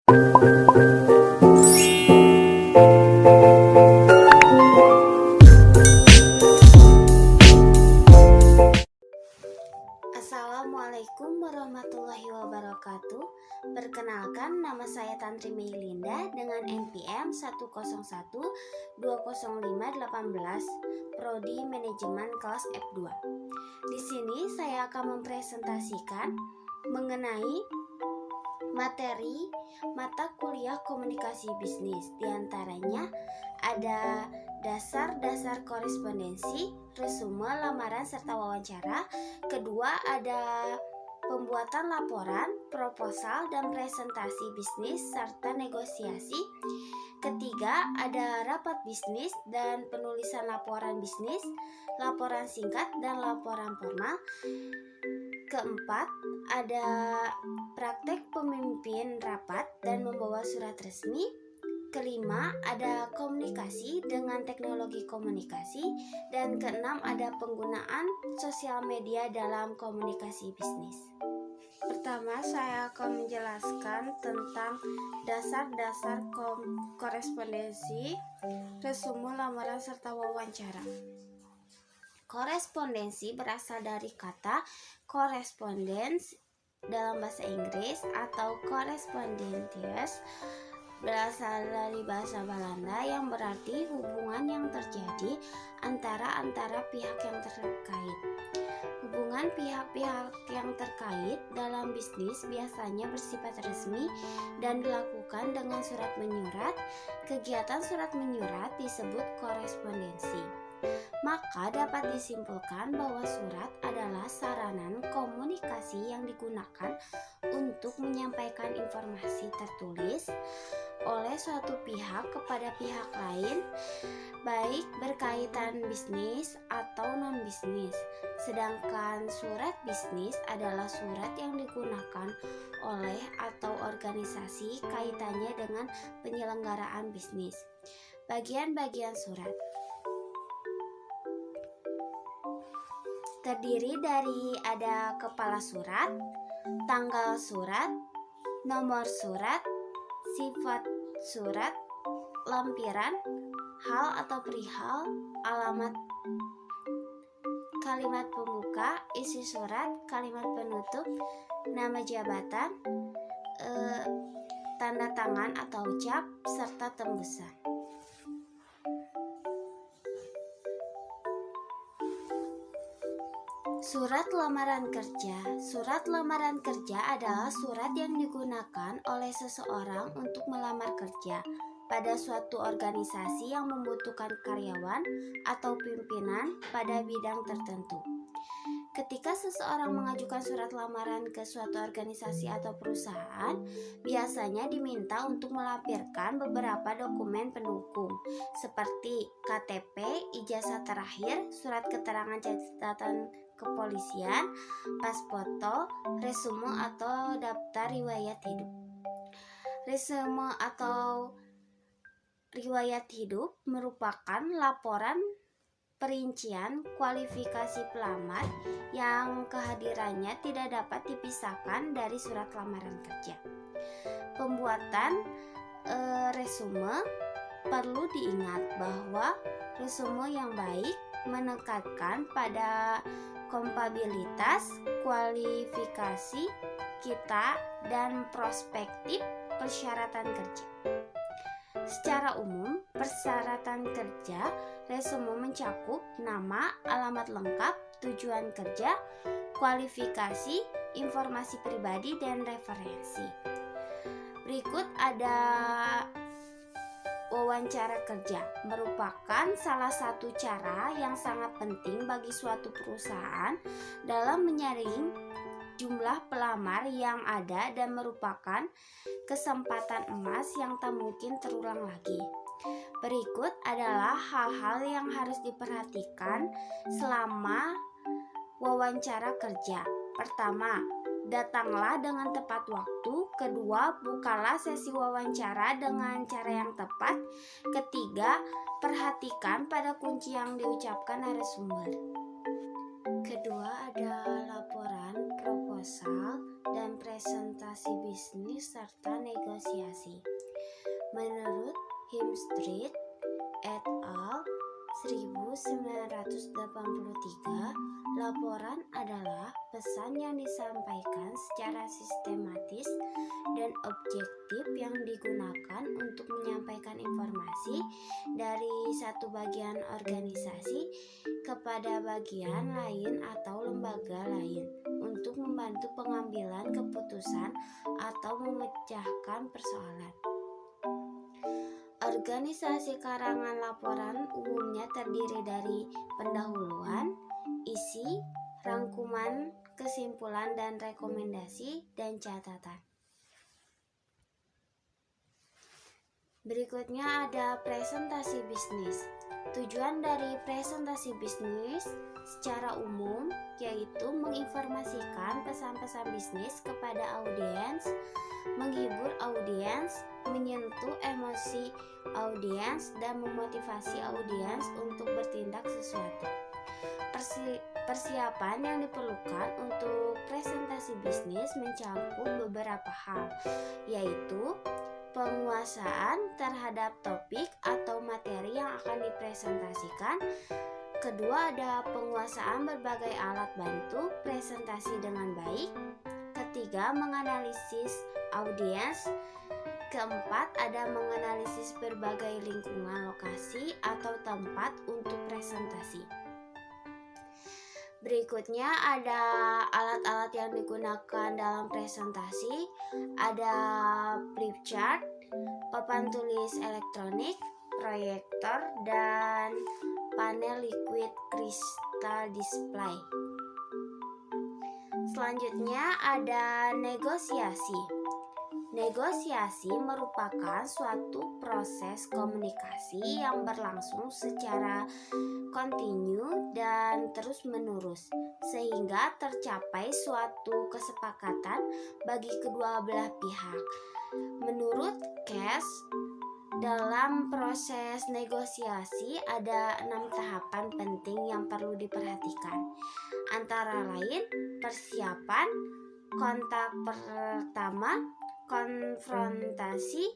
Assalamualaikum warahmatullahi wabarakatuh. Perkenalkan, nama saya Tantri Meilinda dengan NPM 101205818, Prodi Manajemen kelas F2. Di sini saya akan mempresentasikan mengenai materi mata kuliah komunikasi bisnis. Di antaranya ada dasar korespondensi, resume, lamaran, serta wawancara. Kedua ada pembuatan laporan, proposal, dan presentasi bisnis serta negosiasi. Ketiga ada rapat bisnis dan penulisan laporan bisnis, laporan singkat, dan laporan formal. Keempat ada praktek pemimpin rapat dan membawa surat resmi. Kelima ada komunikasi dengan teknologi komunikasi. Dan keenam ada penggunaan sosial media dalam komunikasi bisnis. Pertama, saya akan menjelaskan tentang dasar korespondensi, resume, lamaran, serta wawancara. Korespondensi berasal dari kata correspondence dalam bahasa Inggris atau correspondentius, berasal dari bahasa Belanda yang berarti hubungan yang terjadi antara pihak yang terkait. Hubungan pihak-pihak yang terkait dalam bisnis biasanya bersifat resmi dan dilakukan dengan surat menyurat. Kegiatan surat menyurat disebut korespondensi. Maka dapat disimpulkan bahwa surat adalah sarana komunikasi yang digunakan untuk menyampaikan informasi tertulis oleh suatu pihak kepada pihak lain, baik berkaitan bisnis atau non-bisnis. Sedangkan surat bisnis adalah surat yang digunakan oleh atau organisasi kaitannya dengan penyelenggaraan bisnis. Bagian-bagian surat terdiri dari ada kepala surat, tanggal surat, nomor surat, sifat surat, lampiran, hal atau perihal, alamat, kalimat pembuka, isi surat, kalimat penutup, nama jabatan, tanda tangan atau cap, serta tembusan. Surat lamaran kerja. Surat lamaran kerja adalah surat yang digunakan oleh seseorang untuk melamar kerja pada suatu organisasi yang membutuhkan karyawan atau pimpinan pada bidang tertentu. Ketika seseorang mengajukan surat lamaran ke suatu organisasi atau perusahaan, biasanya diminta untuk melampirkan beberapa dokumen pendukung seperti KTP, ijazah terakhir, surat keterangan catatan kepolisian, pas foto, resume atau daftar riwayat hidup. Resume atau riwayat hidup merupakan laporan perincian kualifikasi pelamar yang kehadirannya tidak dapat dipisahkan dari surat lamaran kerja. Pembuatan resume, perlu diingat bahwa resume yang baik menekankan pada kompatibilitas, kualifikasi kita, dan prospektif persyaratan kerja. Secara umum, persyaratan kerja resume mencakup nama, alamat lengkap, tujuan kerja, kualifikasi, informasi pribadi, dan referensi. Berikut ada wawancara kerja, merupakan salah satu cara yang sangat penting bagi suatu perusahaan dalam menyaring jumlah pelamar yang ada dan merupakan kesempatan emas yang tak mungkin terulang lagi. Berikut adalah hal-hal yang harus diperhatikan selama wawancara kerja. Pertama, datanglah dengan tepat waktu. Kedua, bukalah sesi wawancara dengan cara yang tepat. Ketiga, perhatikan pada kunci yang diucapkan narasumber. Kedua, ada laporan, proposal, dan dalam presentasi bisnis serta negosiasi. Menurut Himstreet et al. 1983, laporan adalah pesan yang disampaikan secara sistematis dan objektif yang digunakan untuk menyampaikan informasi dari satu bagian organisasi kepada bagian lain atau lembaga lain untuk membantu pengambilan keputusan atau memecahkan persoalan. Organisasi karangan laporan umumnya terdiri dari pendahuluan, isi, rangkuman, kesimpulan dan rekomendasi, dan catatan. Berikutnya ada presentasi bisnis. Tujuan dari presentasi bisnis secara umum yaitu menginformasikan pesan-pesan bisnis kepada audiens, menghibur audiens, menyentuh emosi audiens, dan memotivasi audiens untuk bertindak sesuatu. Persiapan yang diperlukan untuk presentasi bisnis mencakup beberapa hal, yaitu penguasaan terhadap topik atau materi yang akan dipresentasikan. Kedua, ada penguasaan berbagai alat bantu presentasi dengan baik. Ketiga, menganalisis audiens. Keempat, ada menganalisis berbagai lingkungan lokasi atau tempat untuk presentasi. Berikutnya ada alat-alat yang digunakan dalam presentasi. Ada flip chart, papan tulis elektronik, proyektor, dan panel liquid crystal display. Selanjutnya ada negosiasi. Negosiasi merupakan suatu proses komunikasi yang berlangsung secara kontinu dan terus-menerus sehingga tercapai suatu kesepakatan bagi kedua belah pihak. Menurut Cass, dalam proses negosiasi ada 6 tahapan penting yang perlu diperhatikan. Antara lain, persiapan, kontak pertama, konfrontasi,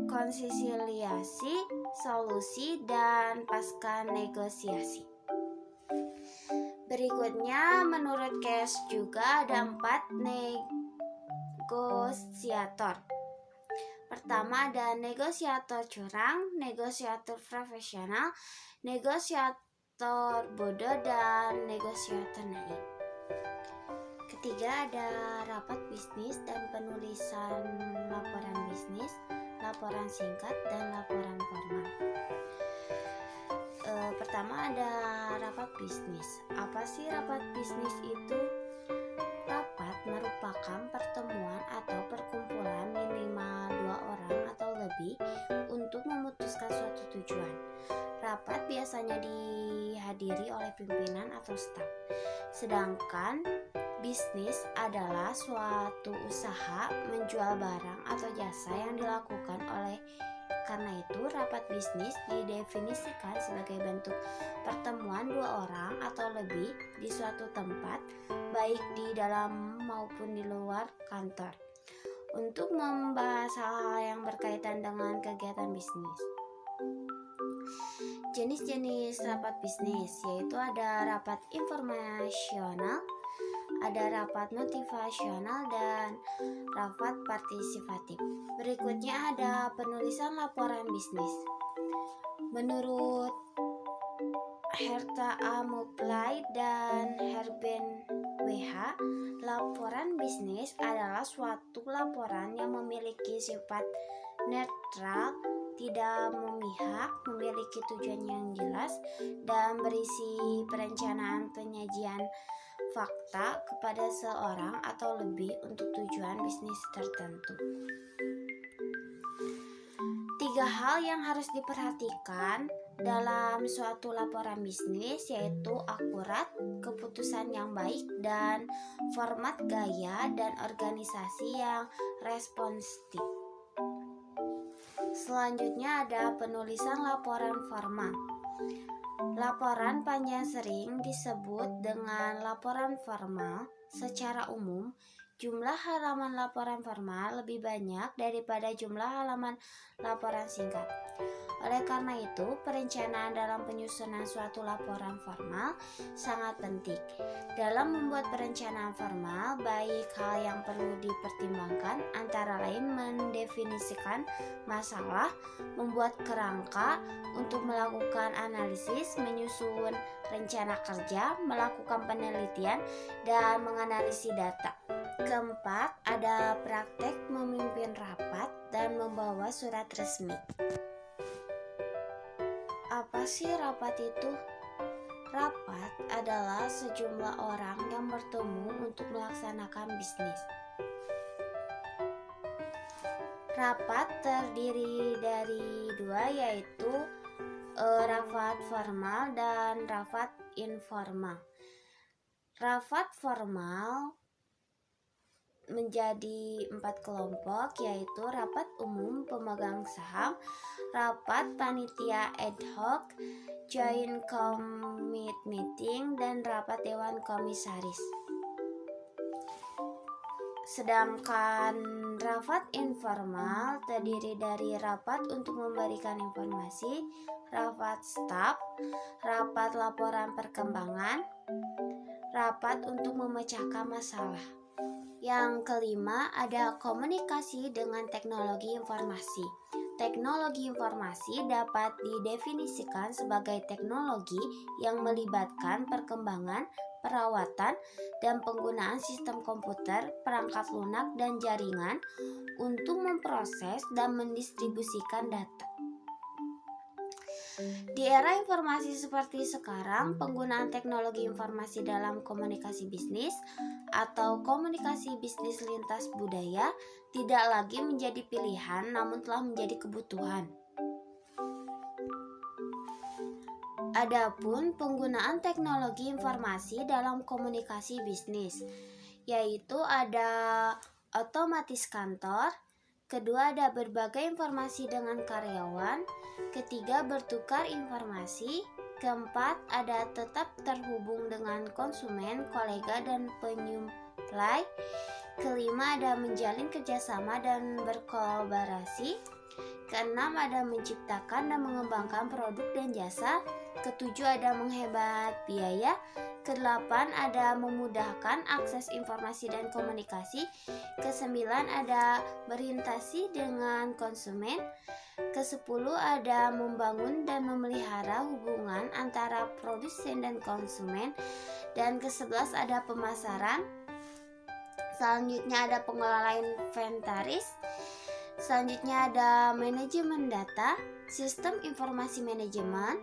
konsiliasi, solusi, dan pasca negosiasi. Berikutnya, menurut Cass juga ada 4 negosiator. Pertama ada negosiator curang, negosiator profesional, negosiator bodoh, dan negosiator naif. Ketiga ada rapat bisnis dan penulisan laporan bisnis, laporan singkat, dan laporan formal. Pertama ada rapat bisnis. Apa sih rapat bisnis itu? Rapat merupakan pertemuan atau perkumpulan minimal 2 orang atau lebih untuk memutuskan suatu tujuan. Rapat biasanya dihadiri oleh pimpinan atau staf. Sedangkan bisnis adalah suatu usaha menjual barang atau jasa yang dilakukan oleh. Karena itu, rapat bisnis didefinisikan sebagai bentuk pertemuan 2 orang atau lebih di suatu tempat, baik di dalam maupun di luar kantor, untuk membahas hal-hal yang berkaitan dengan kegiatan bisnis. Jenis-jenis rapat bisnis yaitu ada rapat informasional, ada rapat motivasional, dan rapat partisipatif. Berikutnya ada penulisan laporan bisnis. Menurut Herta A. Muplay dan Herben W.H., laporan bisnis adalah suatu laporan yang memiliki sifat netral, tidak memihak, memiliki tujuan yang jelas, dan berisi perencanaan penyajian fakta kepada seorang atau lebih untuk tujuan bisnis tertentu. 3 hal yang harus diperhatikan dalam suatu laporan bisnis yaitu akurat, keputusan yang baik, dan format gaya dan organisasi yang responsif. Selanjutnya ada penulisan laporan formal. Laporan panjang sering disebut dengan laporan formal. Secara umum, jumlah halaman laporan formal lebih banyak daripada jumlah halaman laporan singkat. Oleh karena itu, perencanaan dalam penyusunan suatu laporan formal sangat penting. Dalam membuat perencanaan formal, baik hal yang perlu dipertimbangkan antara lain mendefinisikan masalah, membuat kerangka untuk melakukan analisis, menyusun rencana kerja, melakukan penelitian, dan menganalisis data. Keempat, ada praktek memimpin rapat dan membawa surat resmi. Apa sih rapat itu? Rapat adalah sejumlah orang yang bertemu untuk melaksanakan bisnis. Rapat terdiri dari dua, yaitu rapat formal dan rapat informal. Rapat formal menjadi 4 kelompok, yaitu rapat umum pemegang saham, rapat panitia ad hoc, joint committee meeting, dan rapat dewan komisaris. Sedangkan rapat informal terdiri dari rapat untuk memberikan informasi, rapat staf, rapat laporan perkembangan, rapat untuk memecahkan masalah. Yang kelima, ada komunikasi dengan teknologi informasi. Teknologi informasi dapat didefinisikan sebagai teknologi yang melibatkan perkembangan, perawatan, dan penggunaan sistem komputer, perangkat lunak, dan jaringan untuk memproses dan mendistribusikan data. Di era informasi seperti sekarang, penggunaan teknologi informasi dalam komunikasi bisnis atau komunikasi bisnis lintas budaya tidak lagi menjadi pilihan, namun telah menjadi kebutuhan. Adapun penggunaan teknologi informasi dalam komunikasi bisnis, yaitu ada otomatis kantor, kedua ada berbagai informasi dengan karyawan, ketiga bertukar informasi, keempat ada tetap terhubung dengan konsumen, kolega, dan penyuplai, kelima ada menjalin kerjasama dan berkolaborasi, keenam ada menciptakan dan mengembangkan produk dan jasa, ketujuh ada menghemat biaya, kedelapan ada memudahkan akses informasi dan komunikasi, kesembilan ada berinteraksi dengan konsumen, kesepuluh ada membangun dan memelihara hubungan antara produsen dan konsumen, dan kesebelas ada pemasaran. Selanjutnya ada pengelola inventaris, selanjutnya ada manajemen data, sistem informasi manajemen,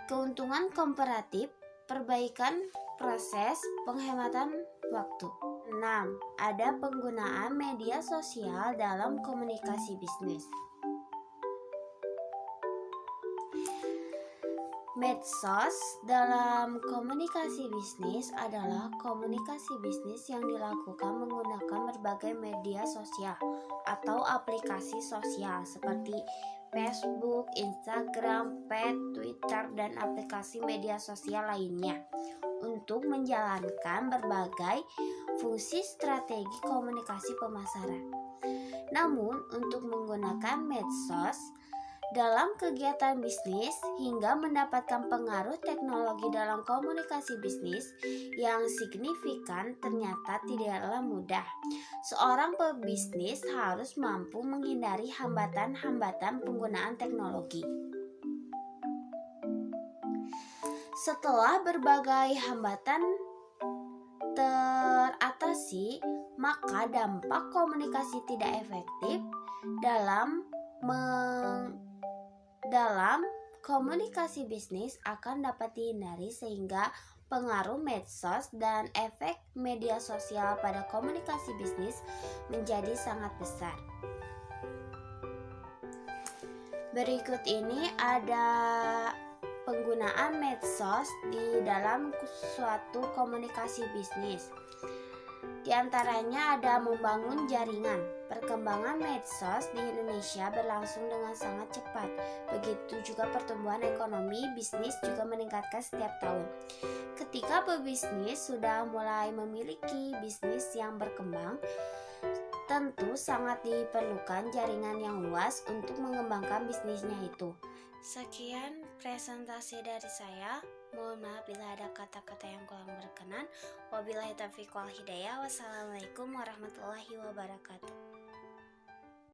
keuntungan komparatif, perbaikan proses, penghematan waktu. 6. Ada penggunaan media sosial dalam komunikasi bisnis. Medsos dalam komunikasi bisnis adalah komunikasi bisnis yang dilakukan menggunakan berbagai media sosial atau aplikasi sosial seperti Facebook, Instagram, Twitter, dan aplikasi media sosial lainnya untuk menjalankan berbagai fungsi strategi komunikasi pemasaran. Namun, untuk menggunakan medsos dalam kegiatan bisnis hingga mendapatkan pengaruh teknologi dalam komunikasi bisnis yang signifikan ternyata tidaklah mudah. Seorang pebisnis harus mampu menghindari hambatan-hambatan penggunaan teknologi. Setelah berbagai hambatan teratasi, maka dampak komunikasi tidak efektif dalam komunikasi bisnis akan dapat dihindari, sehingga pengaruh medsos dan efek media sosial pada komunikasi bisnis menjadi sangat besar. Berikut ini ada penggunaan medsos di dalam suatu komunikasi bisnis. Di antaranya ada membangun jaringan. Perkembangan medsos di Indonesia berlangsung dengan sangat cepat. Begitu juga pertumbuhan ekonomi, bisnis juga meningkatkan setiap tahun. Ketika pebisnis sudah mulai memiliki bisnis yang berkembang, tentu sangat diperlukan jaringan yang luas untuk mengembangkan bisnisnya itu. Sekian presentasi dari saya. Mohon maaf bila ada kata-kata yang kurang berkenan. Wabillahi taufiq wal hidayah. Wassalamualaikum warahmatullahi wabarakatuh.